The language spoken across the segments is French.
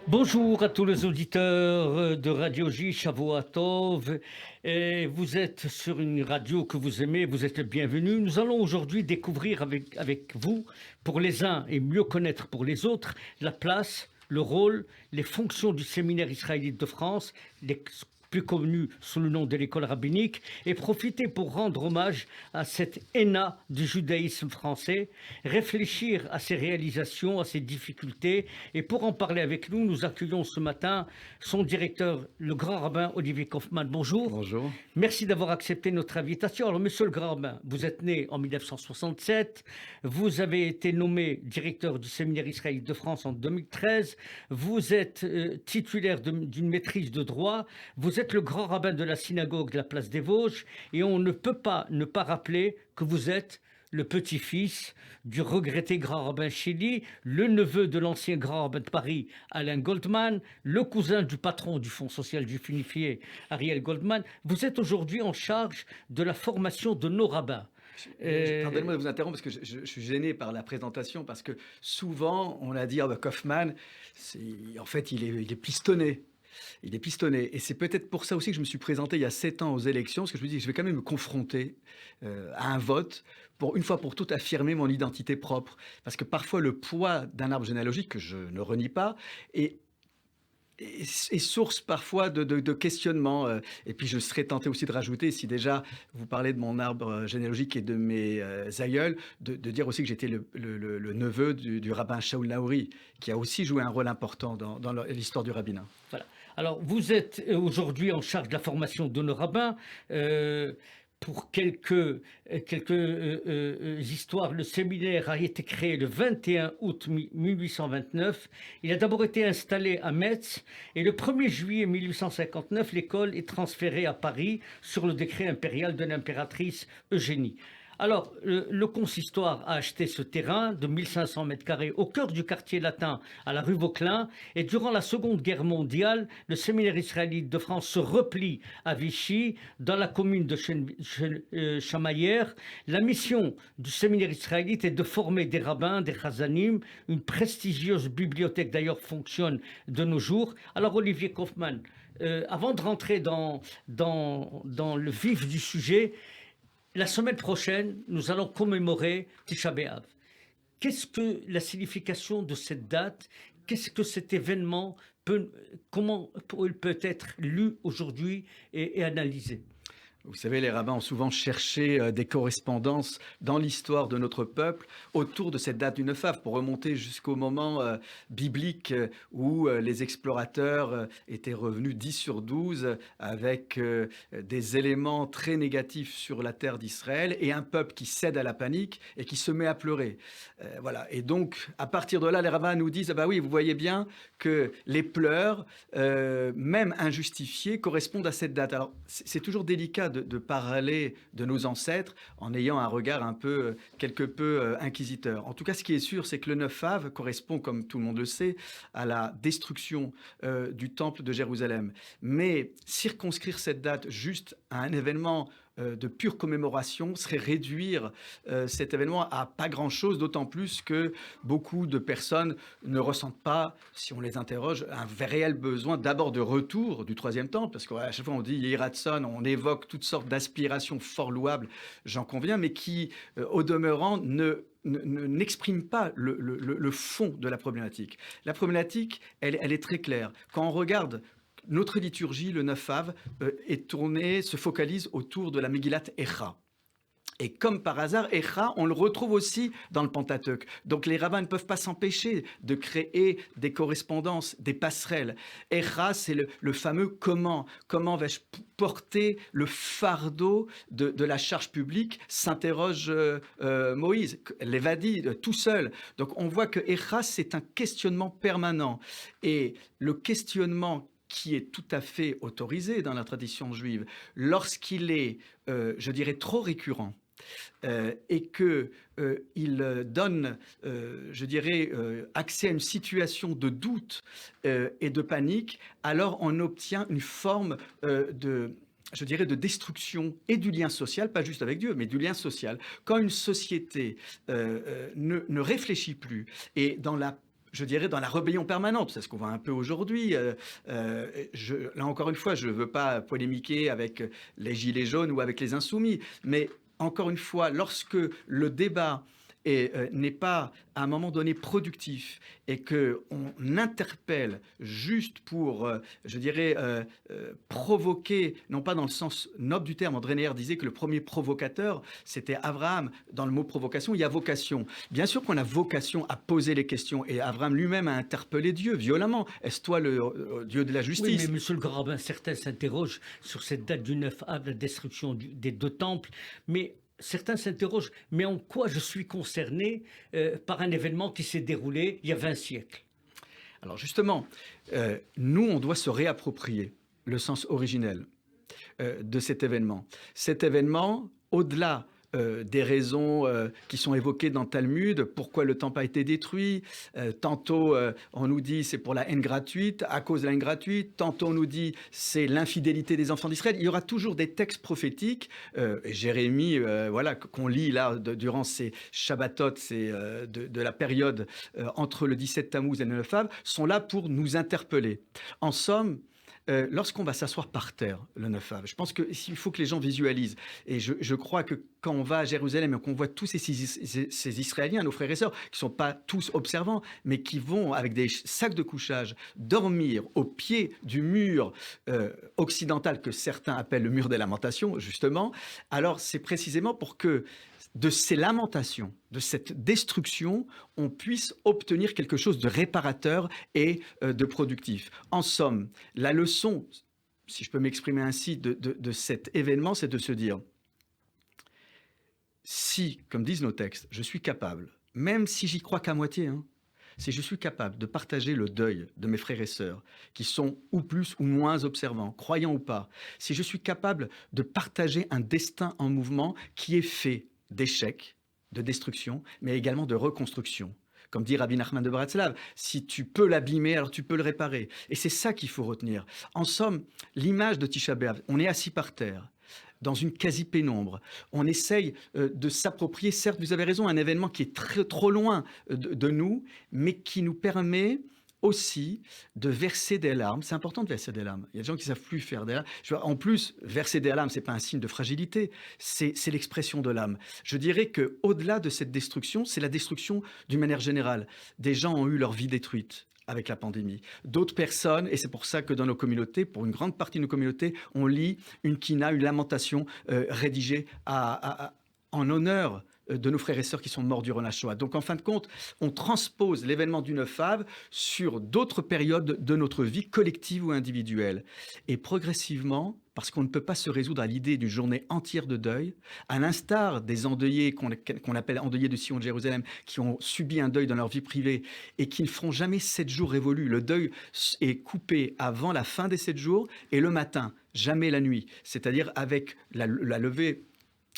Bonjour à tous les auditeurs de Radio J, Shavuot Tov. Et vous êtes sur une radio que vous aimez, vous êtes le bienvenu. Nous allons aujourd'hui découvrir avec vous, pour les uns et mieux connaître pour les autres, la place, le rôle, les fonctions du séminaire israélite de France, plus connu sous le nom de l'école rabbinique, et profiter pour rendre hommage à cette ENA du judaïsme français, réfléchir à ses réalisations, à ses difficultés, et pour en parler avec nous, nous accueillons ce matin son directeur, le grand rabbin Olivier Kaufmann. Bonjour. Bonjour. Merci d'avoir accepté notre invitation. Alors, monsieur le grand rabbin, vous êtes né en 1967, vous avez été nommé directeur du séminaire israélite de France en 2013, vous êtes titulaire d'une maîtrise de droit, vous êtes le grand rabbin de la synagogue de la place des Vosges, et on ne peut pas ne pas rappeler que vous êtes le petit-fils du regretté grand rabbin Shili, le neveu de l'ancien grand rabbin de Paris, Alain Goldman, le cousin du patron du Fonds social juif unifié, Ariel Goldman. Vous êtes aujourd'hui en charge de la formation de nos rabbins. Pardonnez-moi de vous interrompre parce que je suis gêné par la présentation, parce que souvent on a dit Kaufmann, en fait il est pistonné. Il est pistonné. Et c'est peut-être pour ça aussi que je me suis présenté il y a 7 ans aux élections, parce que je me dis que je vais quand même me confronter à un vote pour une fois pour toutes affirmer mon identité propre. Parce que parfois le poids d'un arbre généalogique, que je ne renie pas, est source parfois de questionnements. Et puis je serais tenté aussi de rajouter, si déjà vous parlez de mon arbre généalogique et de mes aïeuls, de dire aussi que j'étais le neveu du rabbin Shaul Naouri, qui a aussi joué un rôle important dans l'histoire du rabbinat. Voilà. Alors, vous êtes aujourd'hui en charge de la formation de nos rabbins. Pour quelques histoires, le séminaire a été créé le 21 août 1829. Il a d'abord été installé à Metz et le 1er juillet 1859, l'école est transférée à Paris sur le décret impérial de l'impératrice Eugénie. Alors, le consistoire a acheté ce terrain de 1500 mètres carrés au cœur du quartier latin, à la rue Vauquelin, et durant la Seconde Guerre mondiale, le séminaire israélite de France se replie à Vichy, dans la commune de Chamaillères. La mission du séminaire israélite est de former des rabbins, des chazanim. Une prestigieuse bibliothèque d'ailleurs fonctionne de nos jours. Alors, Olivier Kaufmann, avant de rentrer dans le vif du sujet, la semaine prochaine, nous allons commémorer Tisha B'Av. Qu'est-ce que la signification de cette date? Qu'est-ce que cet événement comment il peut être lu aujourd'hui et analysé? Vous savez, les rabbins ont souvent cherché des correspondances dans l'histoire de notre peuple autour de cette date du 9 Av, pour remonter jusqu'au moment biblique où les explorateurs étaient revenus 10 sur 12 avec des éléments très négatifs sur la terre d'Israël et un peuple qui cède à la panique et qui se met à pleurer. Voilà. Et donc, à partir de là, les rabbins nous disent, ah bah oui, vous voyez bien que les pleurs, même injustifiés, correspondent à cette date. Alors, c'est toujours délicat de parler de nos ancêtres en ayant un regard quelque peu inquisiteur. En tout cas, ce qui est sûr, c'est que le 9 Av correspond, comme tout le monde le sait, à la destruction du temple de Jérusalem. Mais circonscrire cette date juste à un événement de pure commémoration serait réduire cet événement à pas grand-chose, d'autant plus que beaucoup de personnes ne ressentent pas, si on les interroge, un réel besoin d'abord de retour du troisième temple, parce qu'à chaque fois on dit Yehi Ratzon, on évoque toutes sortes d'aspirations fort louables, j'en conviens, mais qui, au demeurant, n'exprime pas le fond de la problématique. La problématique, elle est très claire. Quand on regarde notre liturgie, le 9 Av, se focalise autour de la Megillat Echa. Et comme par hasard, Echa, on le retrouve aussi dans le Pentateuque. Donc les rabbins ne peuvent pas s'empêcher de créer des correspondances, des passerelles. Echa, c'est le fameux comment. Comment vais-je porter le fardeau de la charge publique, s'interroge Moïse, l'évadie tout seul. Donc on voit que Echa, c'est un questionnement permanent. Et le questionnement qui est tout à fait autorisé dans la tradition juive, lorsqu'il est, je dirais, trop récurrent, et qu'il donne, je dirais, accès à une situation de doute et de panique, alors on obtient une forme je dirais, de destruction et du lien social, pas juste avec Dieu, mais du lien social. Quand une société ne réfléchit plus et dans la je dirais, dans la rébellion permanente. C'est ce qu'on voit un peu aujourd'hui. Là, encore une fois, je ne veux pas polémiquer avec les Gilets jaunes ou avec les Insoumis, mais encore une fois, lorsque le débat n'est pas à un moment donné productif et qu'on interpelle juste pour, je dirais, provoquer, non pas dans le sens noble du terme, André Neher disait que le premier provocateur, c'était Abraham. Dans le mot provocation, il y a vocation. Bien sûr qu'on a vocation à poser les questions, et Abraham lui-même a interpellé Dieu violemment. Est-ce toi le Dieu de la justice? Oui, mais monsieur le grand rabbin, certains s'interrogent sur cette date du 9 av, la destruction des deux temples, mais certains s'interrogent, mais en quoi je suis concerné par un événement qui s'est déroulé il y a 20 siècles? Alors justement, nous, on doit se réapproprier le sens originel de cet événement. Cet événement, au-delà des raisons qui sont évoquées dans le Talmud, pourquoi le temple a été détruit. Tantôt, on nous dit c'est pour la haine gratuite, à cause de la haine gratuite. Tantôt, on nous dit c'est l'infidélité des enfants d'Israël. Il y aura toujours des textes prophétiques. Jérémie, voilà, qu'on lit là durant ces Shabbatot, de la période entre le 17 Tammuz et le 9 Av, sont là pour nous interpeller. En somme, lorsqu'on va s'asseoir par terre le 9 av, je pense qu'il faut que les gens visualisent. Et je crois que quand on va à Jérusalem et qu'on voit tous ces Israéliens, nos frères et sœurs, qui ne sont pas tous observants, mais qui vont avec des sacs de couchage dormir au pied du mur occidental que certains appellent le mur des lamentations, justement, alors c'est précisément pour que de ces lamentations, de cette destruction, on puisse obtenir quelque chose de réparateur et de productif. En somme, la leçon, si je peux m'exprimer ainsi, de cet événement, c'est de se dire, si, comme disent nos textes, je suis capable, même si j'y crois qu'à moitié, si je suis capable de partager le deuil de mes frères et sœurs, qui sont ou plus ou moins observants, croyants ou pas, si je suis capable de partager un destin en mouvement qui est fait d'échecs, de destruction, mais également de reconstruction. Comme dit Rabbi Nachman de Bratslav, si tu peux l'abîmer, alors tu peux le réparer. Et c'est ça qu'il faut retenir. En somme, l'image de Tisha B'Av, on est assis par terre, dans une quasi-pénombre. On essaye de s'approprier, certes, vous avez raison, un événement qui est trop loin de nous, mais qui nous permet aussi de verser des larmes. C'est important de verser des larmes. Il y a des gens qui ne savent plus faire des larmes. En plus, verser des larmes, ce n'est pas un signe de fragilité, c'est l'expression de l'âme. Je dirais qu'au-delà de cette destruction, c'est la destruction d'une manière générale. Des gens ont eu leur vie détruite avec la pandémie. D'autres personnes, et c'est pour ça que dans nos communautés, pour une grande partie de nos communautés, on lit une kina, une lamentation rédigée en honneur de nos frères et sœurs qui sont morts durant la Shoah. Donc, en fin de compte, on transpose l'événement du 9 av sur d'autres périodes de notre vie collective ou individuelle. Et progressivement, parce qu'on ne peut pas se résoudre à l'idée d'une journée entière de deuil, à l'instar des endeuillés qu'on appelle endeuillés de Sion de Jérusalem, qui ont subi un deuil dans leur vie privée et qui ne feront jamais 7 jours révolus. Le deuil est coupé avant la fin des 7 jours et le matin, jamais la nuit, c'est-à-dire avec la levée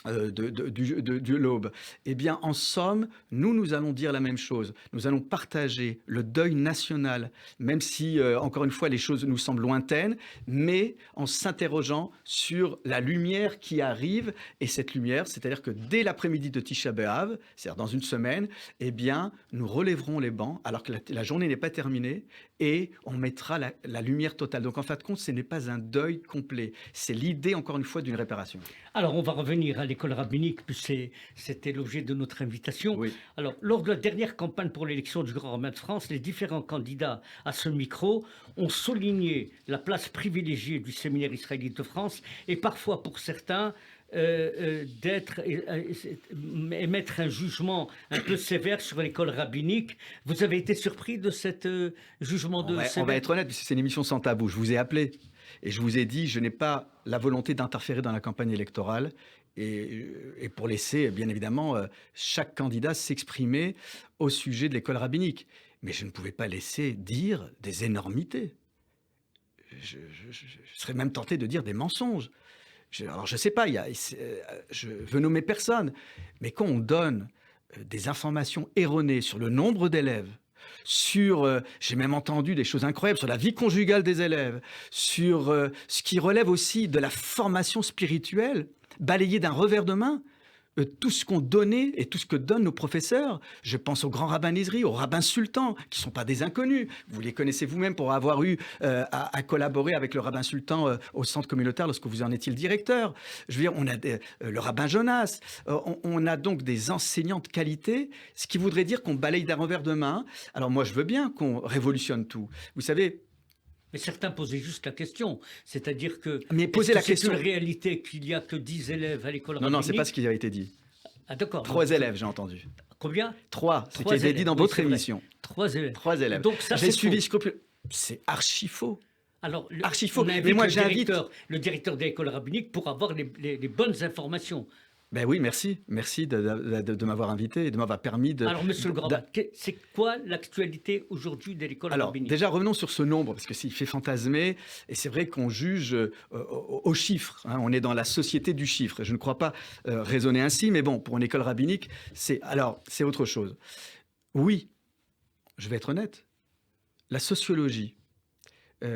de l'aube. Eh bien, en somme, nous allons dire la même chose. Nous allons partager le deuil national, même si, encore une fois, les choses nous semblent lointaines, mais en s'interrogeant sur la lumière qui arrive. Et cette lumière, c'est-à-dire que dès l'après-midi de Tisha B'Av, c'est-à-dire dans une semaine, eh bien, nous relèverons les bancs, alors que la journée n'est pas terminée, et on mettra la lumière totale. Donc, en fin de compte, ce n'est pas un deuil complet. C'est l'idée, encore une fois, d'une réparation. Alors, on va revenir à l'école rabbinique, puisque c'était l'objet de notre invitation. Oui. Alors, lors de la dernière campagne pour l'élection du Grand Rabbin de France, les différents candidats à ce micro ont souligné la place privilégiée du séminaire israélite de France, et parfois, pour certains, émettre un jugement un peu sévère sur l'école rabbinique. Vous avez été surpris de ce jugement de sévère? On va être honnête, puisque c'est une émission sans tabou. Je vous ai appelé et je vous ai dit, je n'ai pas la volonté d'interférer dans la campagne électorale et pour laisser, bien évidemment, chaque candidat s'exprimer au sujet de l'école rabbinique. Mais je ne pouvais pas laisser dire des énormités. Je serais même tenté de dire des mensonges. Alors, je ne sais pas, je veux nommer personne, mais quand on donne des informations erronées sur le nombre d'élèves, j'ai même entendu des choses incroyables sur la vie conjugale des élèves, sur ce qui relève aussi de la formation spirituelle, balayée d'un revers de main, tout ce qu'ont donné et tout ce que donnent nos professeurs. Je pense au grand rabbin Nizri, au rabbin Sultan, qui ne sont pas des inconnus. Vous les connaissez vous-même pour avoir eu à collaborer avec le rabbin Sultan au centre communautaire lorsque vous en étiez le directeur. Je veux dire, on a le rabbin Jonas. On a donc des enseignants de qualité, ce qui voudrait dire qu'on balaye d'un revers de main. Alors moi, je veux bien qu'on révolutionne tout. Vous savez, Mais certains posaient juste la question, c'est-à-dire que mais poser la question. C'est une réalité qu'il n'y a que 10 élèves à l'école rabbinique. Non, c'est pas ce qui a été dit. Ah d'accord. 3 élèves, j'ai entendu. Combien? 3, c'est ce qui a été dit dans votre émission. 3 élèves. 3 élèves. Donc ça, j'ai c'est suivi faux. scrupuleusement. C'est archi faux. Alors, Archi faux. on invite Mais moi, le directeur de l'école rabbinique pour avoir les bonnes informations. Ben oui, merci. Merci de m'avoir invité et de m'avoir permis de... Alors, monsieur le grand rabbin, c'est quoi l'actualité aujourd'hui de l'école rabbinique? Déjà, revenons sur ce nombre, parce que s'il fait fantasmer, et c'est vrai qu'on juge aux chiffres. Hein, on est dans la société du chiffre. Je ne crois pas raisonner ainsi, mais bon, pour une école rabbinique, c'est autre chose. Oui, je vais être honnête, la sociologie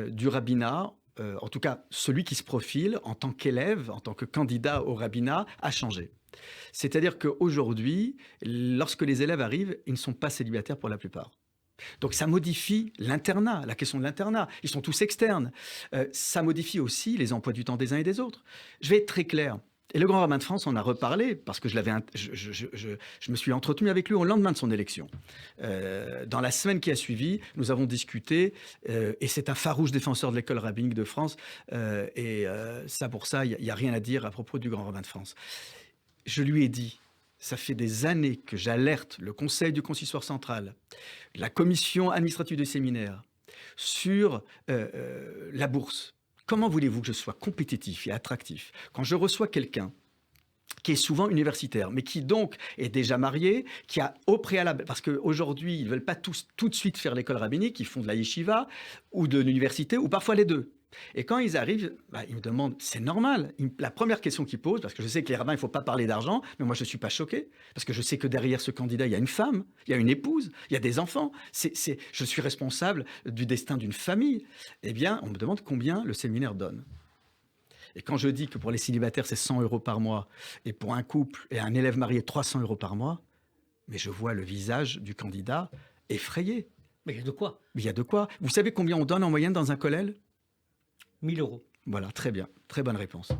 du rabbinat, en tout cas celui qui se profile en tant qu'élève, en tant que candidat au rabbinat, a changé. C'est-à-dire qu'aujourd'hui, lorsque les élèves arrivent, ils ne sont pas célibataires pour la plupart. Donc ça modifie l'internat, la question de l'internat. Ils sont tous externes. Ça modifie aussi les emplois du temps des uns et des autres. Je vais être très clair. Et le grand rabbin de France en a reparlé, parce que je me suis entretenu avec lui au lendemain de son élection. Dans la semaine qui a suivi, nous avons discuté, et c'est un farouche défenseur de l'école rabbinique de France, pour ça, il n'y a rien à dire à propos du grand rabbin de France. Je lui ai dit, ça fait des années que j'alerte le conseil du consistoire central, la commission administrative du séminaire, sur la bourse. Comment voulez-vous que je sois compétitif et attractif quand je reçois quelqu'un qui est souvent universitaire, mais qui donc est déjà marié, qui a au préalable, parce qu'aujourd'hui, ils ne veulent pas tous tout de suite faire l'école rabbinique, ils font de la yeshiva ou de l'université, ou parfois les deux. Et quand ils arrivent, ils me demandent, c'est normal. La première question qu'ils posent, parce que je sais que les rabbins, il ne faut pas parler d'argent, mais moi je ne suis pas choqué, parce que je sais que derrière ce candidat, il y a une femme, il y a une épouse, il y a des enfants. Je suis responsable du destin d'une famille. Eh bien, on me demande combien le séminaire donne. Et quand je dis que pour les célibataires, c'est 100 € par mois, et pour un couple et un élève marié, 300 € par mois, mais je vois le visage du candidat effrayé. Mais il y a de quoi? Mais il y a de quoi? Vous savez combien on donne en moyenne dans un kollel? 1000 €. Voilà, très bien, très bonne réponse.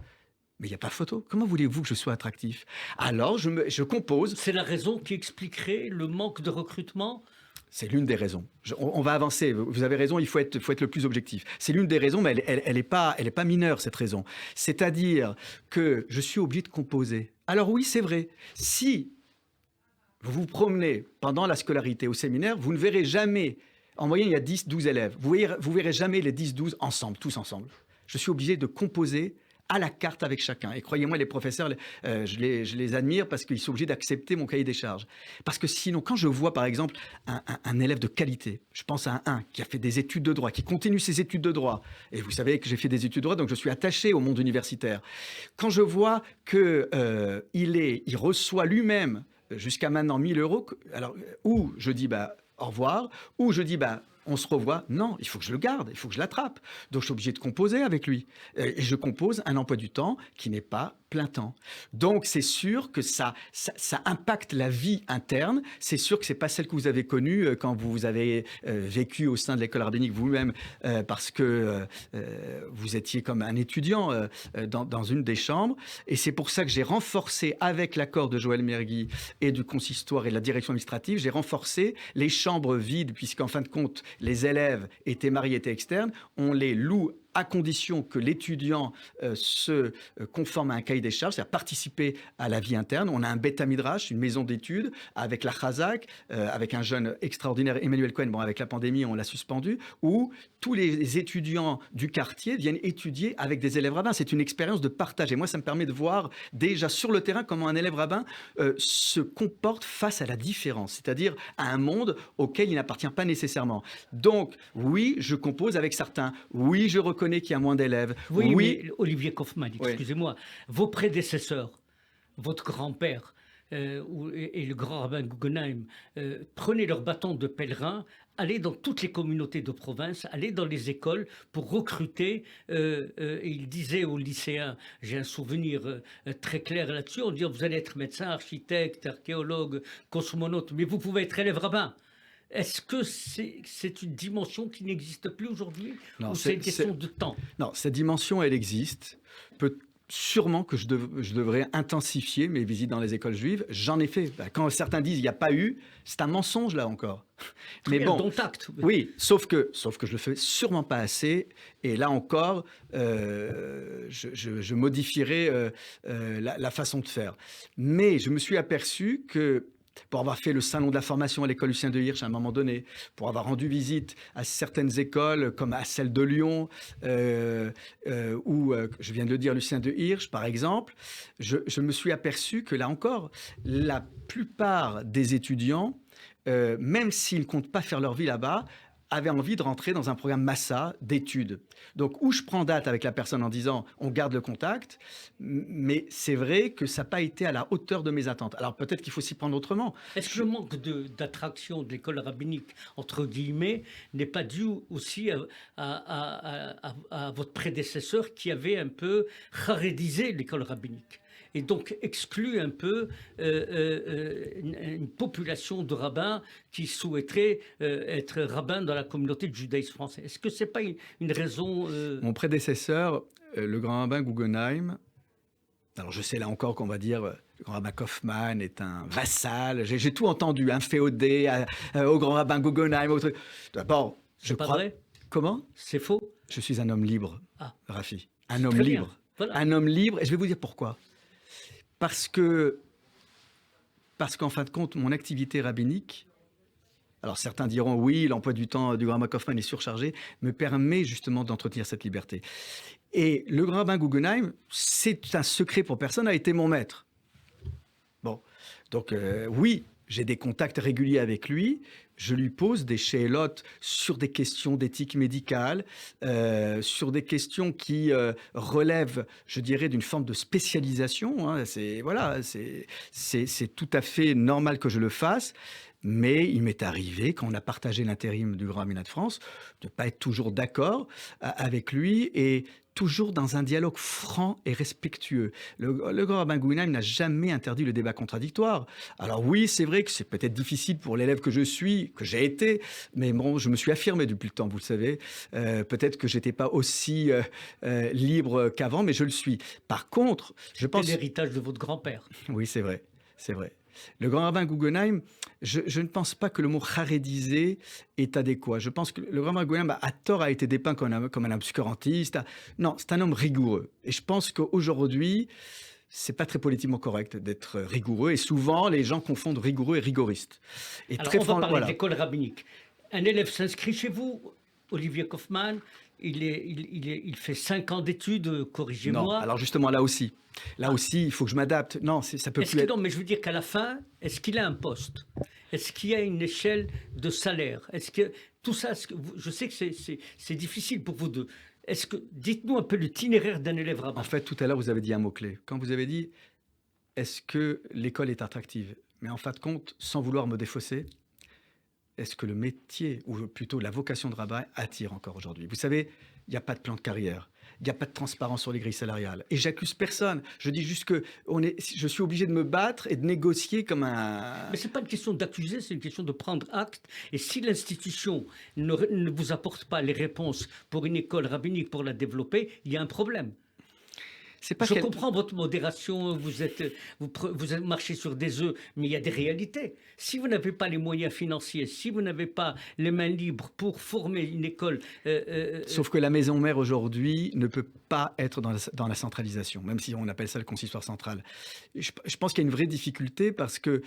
Mais il n'y a pas photo. Comment voulez-vous que je sois attractif? Alors, je compose. C'est la raison qui expliquerait le manque de recrutement? C'est l'une des raisons. On va avancer. Vous avez raison, il faut être le plus objectif. C'est l'une des raisons, mais elle est pas mineure, cette raison. C'est-à-dire que je suis obligé de composer. Alors oui, c'est vrai. Si vous vous promenez pendant la scolarité au séminaire, vous ne verrez jamais... En moyenne, il y a 10-12 élèves. Vous verrez jamais les 10-12 ensemble, tous ensemble. Je suis obligé de composer à la carte avec chacun. Et croyez-moi, les professeurs, je les admire parce qu'ils sont obligés d'accepter mon cahier des charges. Parce que sinon, quand je vois, par exemple, un élève de qualité, je pense à un qui a fait des études de droit, qui continue ses études de droit, et vous savez que j'ai fait des études de droit, donc je suis attaché au monde universitaire. Quand je vois qu'il reçoit lui-même, jusqu'à maintenant, 1000 €, alors, ou je dis, au revoir, ou je dis, on se revoit. Non, il faut que je le garde, il faut que je l'attrape. Donc, je suis obligé de composer avec lui. Et je compose un emploi du temps qui n'est pas plein temps. Donc, c'est sûr que ça impacte la vie interne. C'est sûr que ce n'est pas celle que vous avez connue quand vous avez vécu au sein de l'école rabbinique vous-même, parce que vous étiez comme un étudiant dans une des chambres. Et c'est pour ça que j'ai renforcé, avec l'accord de Joël Mergui et du consistoire et de la direction administrative, j'ai renforcé les chambres vides, puisqu'en fin de compte, les élèves étaient mariés, étaient externes. On les loue à condition que l'étudiant se conforme à un cahier des charges, c'est-à-dire participer à la vie interne. On a un Beth Midrash, une maison d'études, avec la Chazak, avec un jeune extraordinaire, Emmanuel Cohen, avec la pandémie, on l'a suspendu, où tous les étudiants du quartier viennent étudier avec des élèves rabbins. C'est une expérience de partage. Et moi, ça me permet de voir déjà sur le terrain comment un élève rabbin se comporte face à la différence, c'est-à-dire à un monde auquel il n'appartient pas nécessairement. Donc, oui, je compose avec certains. Oui, je reconnais qu'il y a moins d'élèves. Oui, mais Olivier Kaufmann, excusez-moi, vos prédécesseurs, votre grand-père et le grand rabbin Guggenheim prenaient leur bâton de pèlerin aller dans toutes les communautés de province, aller dans les écoles pour recruter. Et il disait aux lycéens, j'ai un souvenir très clair là-dessus, on dit vous allez être médecin, architecte, archéologue, cosmonaute, mais vous pouvez être élève rabbin. Est-ce que c'est une dimension qui n'existe plus aujourd'hui Non, ou c'est une question de temps? Non, cette dimension, elle existe. Sûrement que je devrais intensifier mes visites dans les écoles juives. J'en ai fait. Quand certains disent il n'y a pas eu, c'est un mensonge là encore. Mais bon, dont acte. Oui, sauf que je le fais sûrement pas assez. Et là encore, je modifierai la façon de faire. Mais je me suis aperçu que pour avoir fait le salon de la formation à l'école Lucien de Hirsch à un moment donné, pour avoir rendu visite à certaines écoles comme à celle de Lyon, où je viens de le dire, Lucien de Hirsch par exemple, je me suis aperçu que là encore, la plupart des étudiants, même s'ils ne comptent pas faire leur vie là-bas, avaient envie de rentrer dans un programme Massa d'études. Donc, où je prends date avec la personne en disant on garde le contact, mais c'est vrai que ça n'a pas été à la hauteur de mes attentes. Alors, peut-être qu'il faut s'y prendre autrement. Est-ce que le manque d'attraction de l'école rabbinique, entre guillemets, n'est pas dû aussi à votre prédécesseur qui avait un peu charédisé l'école rabbinique et donc exclut un peu une population de rabbins qui souhaiteraient être rabbins dans la communauté du judaïsme français? Est-ce que ce n'est pas une raison Mon prédécesseur, le grand rabbin Guggenheim, alors je sais là encore qu'on va dire le grand rabbin Kaufmann est un vassal, j'ai tout entendu, féodé au grand rabbin Guggenheim. D'abord, je crois... Vrai. Comment? C'est faux. Je suis un homme libre, Rafi. Un homme Très libre. bien. Voilà. Un homme libre, et je vais vous dire pourquoi. Parce qu'en fin de compte, mon activité rabbinique, alors certains diront oui, l'emploi du temps du grand rabbin Kaufmann est surchargé, me permet justement d'entretenir cette liberté. Et le grand rabbin Guggenheim, c'est un secret pour personne, a été mon maître. Bon, donc oui, j'ai des contacts réguliers avec lui. Je lui pose des chélotes sur des questions d'éthique médicale, sur des questions qui relèvent, je dirais, d'une forme de spécialisation. Hein. C'est tout à fait normal que je le fasse. Mais il m'est arrivé, quand on a partagé l'intérim du Grand Rabbinat de France, de ne pas être toujours d'accord avec lui et toujours dans un dialogue franc et respectueux. Le grand rabbin Guggenheim n'a jamais interdit le débat contradictoire. Alors oui, c'est vrai que c'est peut-être difficile pour l'élève que je suis, que j'ai été, mais bon, je me suis affirmé depuis le temps, vous le savez. Peut-être que j'étais pas aussi libre qu'avant, mais je le suis. Par contre, je pense... C'est l'héritage de votre grand-père. Oui, c'est vrai, c'est vrai. Le grand rabbin Guggenheim, je ne pense pas que le mot charédisé est adéquat. Je pense que le grand rabbin Guggenheim, à tort, a été dépeint comme un obscurantiste. Non, c'est un homme rigoureux. Et je pense qu'aujourd'hui, c'est pas très politiquement correct d'être rigoureux. Et souvent, les gens confondent rigoureux et rigoriste. Et alors, on va parler d'école rabbinique. Un élève s'inscrit chez vous, Olivier Kaufmann. Il fait 5 ans d'études, corrigez-moi. Non, alors justement, là aussi, il faut que je m'adapte. Non, ça peut plus être... Non, mais je veux dire qu'à la fin, est-ce qu'il a un poste? Est-ce qu'il y a une échelle de salaire? Est-ce que tout ça, je sais que c'est difficile pour vous deux. Dites-nous un peu l'itinéraire d'un élève rabbin. En fait, tout à l'heure, vous avez dit un mot-clé. Quand vous avez dit, est-ce que l'école est attractive? Mais en fin de compte, sans vouloir me défausser, est-ce que le métier, ou plutôt la vocation de rabbin, attire encore aujourd'hui? Vous savez, il n'y a pas de plan de carrière. Il n'y a pas de transparence sur les grilles salariales. Et j'accuse personne. Je dis juste que je suis obligé de me battre et de négocier comme un... Mais ce n'est pas une question d'accuser, c'est une question de prendre acte. Et si l'institution ne vous apporte pas les réponses pour une école rabbinique, pour la développer, il y a un problème. Je comprends votre modération, vous marchez sur des œufs, mais il y a des réalités. Si vous n'avez pas les moyens financiers, si vous n'avez pas les mains libres pour former une école... Sauf que la maison mère aujourd'hui ne peut pas être dans la centralisation, même si on appelle ça le consistoire central. Je pense qu'il y a une vraie difficulté parce que...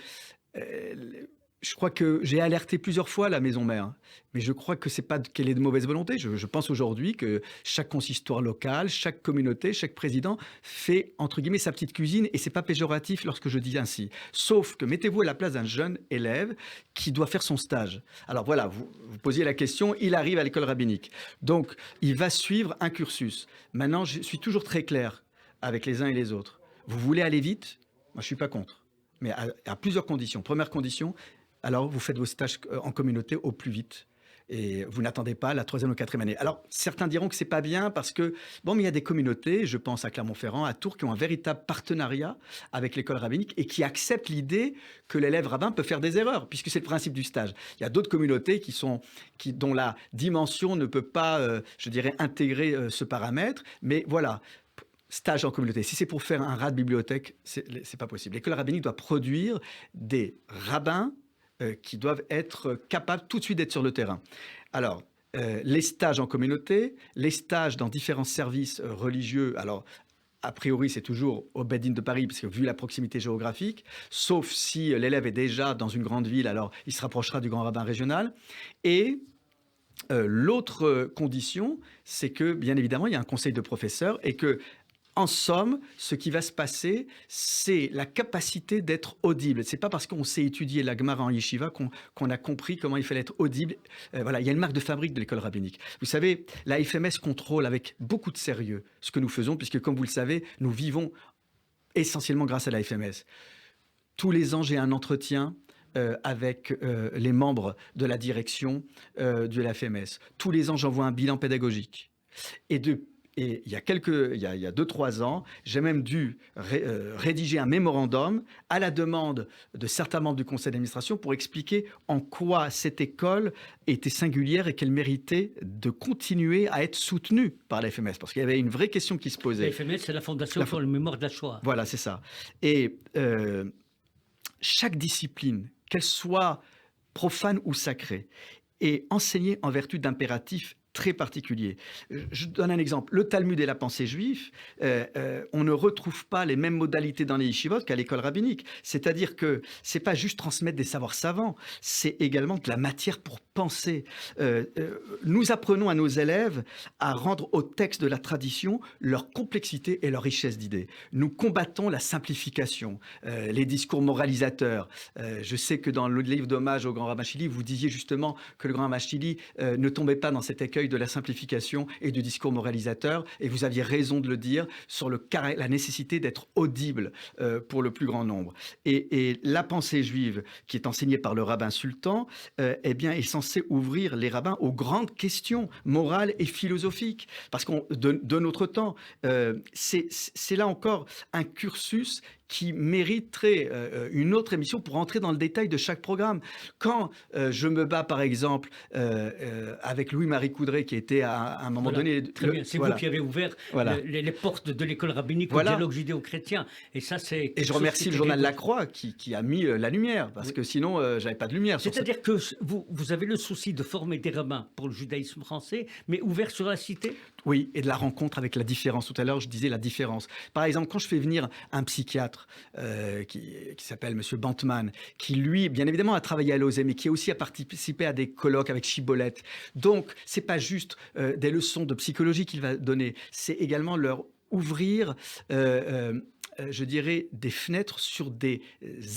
je crois que j'ai alerté plusieurs fois la maison mère, mais je crois que c'est pas qu'elle est de mauvaise volonté. Je pense aujourd'hui que chaque consistoire local, chaque communauté, chaque président fait, entre guillemets, sa petite cuisine, et c'est pas péjoratif lorsque je dis ainsi. Sauf que mettez-vous à la place d'un jeune élève qui doit faire son stage. Alors voilà, vous posiez la question, il arrive à l'école rabbinique. Donc, il va suivre un cursus. Maintenant, je suis toujours très clair avec les uns et les autres. Vous voulez aller vite? Moi, je suis pas contre. Mais à plusieurs conditions. Première condition, alors vous faites vos stages en communauté au plus vite. Et vous n'attendez pas la 3e ou 4e année. Alors, certains diront que c'est pas bien parce que, bon, mais il y a des communautés, je pense à Clermont-Ferrand, à Tours, qui ont un véritable partenariat avec l'école rabbinique et qui acceptent l'idée que l'élève rabbin peut faire des erreurs, puisque c'est le principe du stage. Il y a d'autres communautés dont la dimension ne peut pas, je dirais, intégrer ce paramètre. Mais voilà, stage en communauté. Si c'est pour faire un rat de bibliothèque, c'est pas possible. L'école rabbinique doit produire des rabbins qui doivent être capables tout de suite d'être sur le terrain. Alors, les stages en communauté, les stages dans différents services religieux, alors a priori, c'est toujours au Beit Din de Paris, parce que vu la proximité géographique, sauf si l'élève est déjà dans une grande ville, alors il se rapprochera du grand rabbin régional. Et l'autre condition, c'est que, bien évidemment, il y a un conseil de professeurs et que, en somme, ce qui va se passer, c'est la capacité d'être audible. C'est pas parce qu'on sait étudier la Gemara en yeshiva qu'on a compris comment il fallait être audible. Voilà, il y a une marque de fabrique de l'école rabbinique. Vous savez, la FMS contrôle avec beaucoup de sérieux ce que nous faisons, puisque, comme vous le savez, nous vivons essentiellement grâce à la FMS. Tous les ans, j'ai un entretien avec les membres de la direction de la FMS. Tous les ans, j'envoie un bilan pédagogique. Et il y a 2-3 ans, j'ai même dû rédiger un mémorandum à la demande de certains membres du conseil d'administration pour expliquer en quoi cette école était singulière et qu'elle méritait de continuer à être soutenue par la FMS. Parce qu'il y avait une vraie question qui se posait. La FMS, c'est la Fondation pour la mémoire de la Shoah. Voilà, c'est ça. Et chaque discipline, qu'elle soit profane ou sacrée, est enseignée en vertu d'impératifs très particulier. Je donne un exemple. Le Talmud et la pensée juive, on ne retrouve pas les mêmes modalités dans les yeshivot qu'à l'école rabbinique. C'est-à-dire que c'est pas juste transmettre des savoirs savants, c'est également de la matière pour penser. Nous apprenons à nos élèves à rendre au texte de la tradition leur complexité et leur richesse d'idées. Nous combattons la simplification, les discours moralisateurs. Je sais que dans le livre d'hommage au grand rabbin Shili, vous disiez justement que le grand rabbin Shili ne tombait pas dans cet écueil de la simplification et du discours moralisateur, et vous aviez raison de le dire, sur la nécessité d'être audible pour le plus grand nombre. Et la pensée juive, qui est enseignée par le rabbin sultan, eh bien, est censée ouvrir les rabbins aux grandes questions morales et philosophiques. Parce que de notre temps, c'est là encore un cursus qui mériterait une autre émission pour entrer dans le détail de chaque programme. Quand je me bats, par exemple, avec Louis-Marie Coudray, qui était à un moment donné... Très bien, c'est vous qui avez ouvert les portes de l'école rabbinique au dialogue judéo-chrétien. Et ça, c'est... Et je remercie le journal La Croix qui a mis la lumière, parce que sinon, j'avais pas de lumière. C'est-à-dire que vous avez le souci de former des rabbins pour le judaïsme français, mais ouvert sur la cité? Oui, et de la rencontre avec la différence. Tout à l'heure, je disais la différence. Par exemple, quand je fais venir un psychiatre qui s'appelle Monsieur Bantman, qui lui, bien évidemment, a travaillé à l'OSE, mais qui aussi a participé à des colloques avec Chibolette. Donc, c'est pas juste des leçons de psychologie qu'il va donner, c'est également leur ouvrir, je dirais, des fenêtres sur des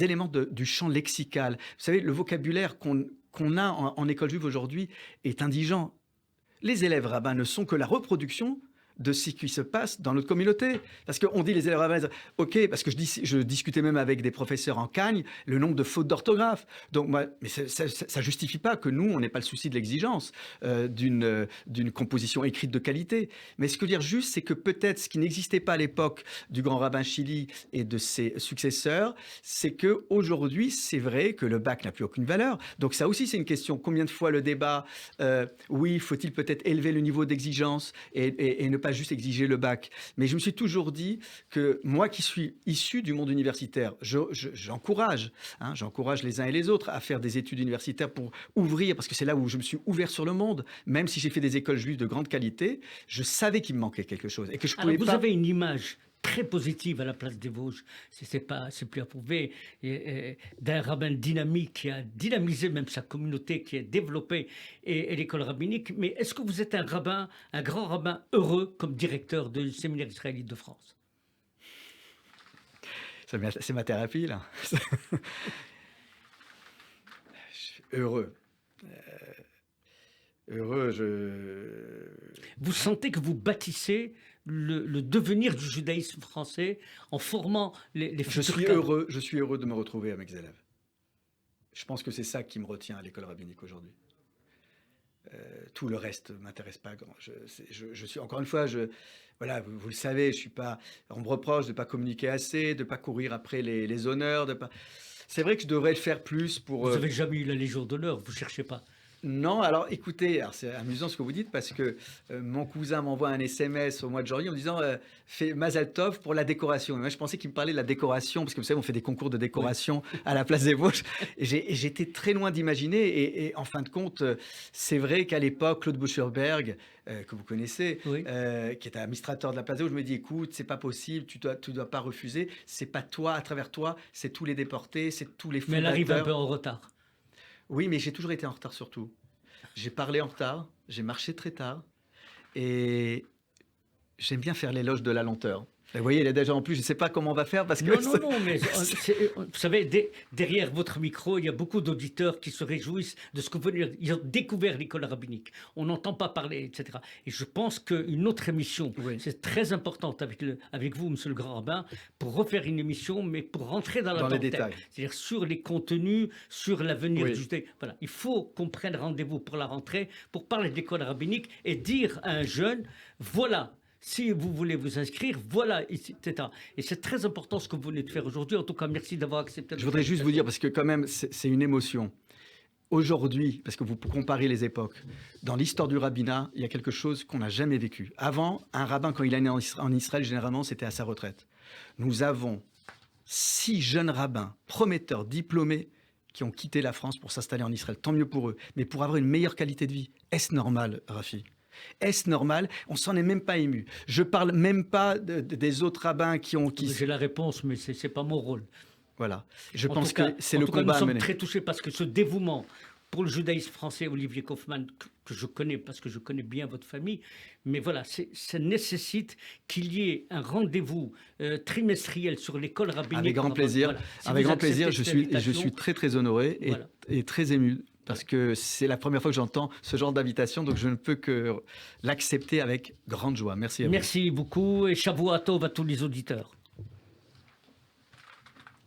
éléments du champ lexical. Vous savez, le vocabulaire qu'on a en école juive aujourd'hui est indigent. Les élèves rabbins ne sont que la reproduction de ce qui se passe dans notre communauté. Parce qu'on dit les élèves rabbins, ok, parce que je discutais même avec des professeurs en Cagne, le nombre de fautes d'orthographe. Donc, mais ça justifie pas que nous, on n'ait pas le souci de l'exigence d'une composition écrite de qualité. Mais ce que je veux dire juste, c'est que peut-être ce qui n'existait pas à l'époque du grand rabbin Shili et de ses successeurs, c'est qu'aujourd'hui, c'est vrai que le bac n'a plus aucune valeur. Donc ça aussi, c'est une question. Combien de fois le débat, oui, faut-il peut-être élever le niveau d'exigence et ne pas juste exiger le bac. Mais je me suis toujours dit que moi qui suis issu du monde universitaire, j'encourage les uns et les autres à faire des études universitaires pour ouvrir, parce que c'est là où je me suis ouvert sur le monde. Même si j'ai fait des écoles juives de grande qualité, je savais qu'il me manquait quelque chose. Et que je pouvais vous avez une image très positive à la place des Vosges, c'est plus approuvé, d'un rabbin dynamique qui a dynamisé même sa communauté, qui a développé et l'école rabbinique. Mais est-ce que vous êtes un grand rabbin heureux comme directeur du séminaire israélite de France? C'est ma thérapie, là. Heureux. Vous sentez que vous bâtissez le devenir du judaïsme français en formant les futurs Je suis heureux de me retrouver avec mes élèves. Je pense que c'est ça qui me retient à l'école rabbinique aujourd'hui. Tout le reste m'intéresse pas. Je suis encore une fois, voilà, vous le savez, je suis pas. On me reproche de pas communiquer assez, de pas courir après les honneurs, de pas. C'est vrai que je devrais le faire plus pour. Vous n'avez jamais eu la Légion d'honneur, vous ne cherchez pas. Non, alors écoutez, alors c'est amusant ce que vous dites parce que mon cousin m'envoie un SMS au mois de janvier en me disant fais Mazal Tov pour la décoration. Et moi, je pensais qu'il me parlait de la décoration parce que vous savez, on fait des concours de décoration à la place des Vosges. Et j'étais très loin d'imaginer. Et en fin de compte, c'est vrai qu'à l'époque, Claude Boucherberg, que vous connaissez, Oui. qui était administrateur de la place des Vosges, me dit écoute, c'est pas possible, tu dois pas refuser. C'est pas toi, à travers toi, c'est tous les déportés, c'est tous les Mais elle arrive un fondateurs. peu en retard. Oui, mais j'ai toujours été en retard surtout. J'ai parlé en retard, j'ai marché très tard et j'aime bien faire l'éloge de la lenteur. Et vous voyez, il est déjà en plus, je ne sais pas comment on va faire parce que... Non, mais vous savez, derrière votre micro, il y a beaucoup d'auditeurs qui se réjouissent de ce que vous venez de dire. Ils ont découvert l'école rabbinique. On n'entend pas parler, etc. Et je pense qu'une autre émission, Oui. c'est très importante avec vous, monsieur le grand rabbin, pour refaire une émission, mais pour rentrer dans la les dentelle. détails. C'est-à-dire sur les contenus, sur l'avenir Oui. du judaïsme. Voilà. Il faut qu'on prenne rendez-vous pour la rentrée, pour parler de l'école rabbinique et dire à un jeune, voilà, si vous voulez vous inscrire, voilà, etc. Et c'est très important ce que vous venez de faire aujourd'hui. En tout cas, merci d'avoir accepté. Je voudrais juste vous dire, parce que quand même, c'est une émotion. Aujourd'hui, parce que vous comparez les époques, dans l'histoire du rabbinat, il y a quelque chose qu'on n'a jamais vécu. Avant, un rabbin, quand il est né en Israël, généralement, c'était à sa retraite. Nous avons 6 jeunes rabbins, prometteurs, diplômés, qui ont quitté la France pour s'installer en Israël. Tant mieux pour eux. Mais pour avoir une meilleure qualité de vie, est-ce normal, Rafi ? Est-ce normal? On s'en est même pas ému. Je parle même pas des autres rabbins qui ont... J'ai la réponse, mais c'est pas mon rôle. Voilà. Je En pense tout cas, que c'est le combat nous à sommes mener. très touchés parce que ce dévouement pour le judaïsme français, Olivier Kaufmann, que je connais parce que je connais bien votre famille, mais voilà, ça nécessite qu'il y ait un rendez-vous trimestriel sur l'école rabbinique. Avec grand plaisir. Voilà. Si Avec vous grand plaisir. acceptez Je cette invitation, suis très très honoré Voilà. et très ému parce que c'est la première fois que j'entends ce genre d'invitation, donc je ne peux que l'accepter avec grande joie. Merci à vous. Merci beaucoup et Shavuot Tov à tous les auditeurs.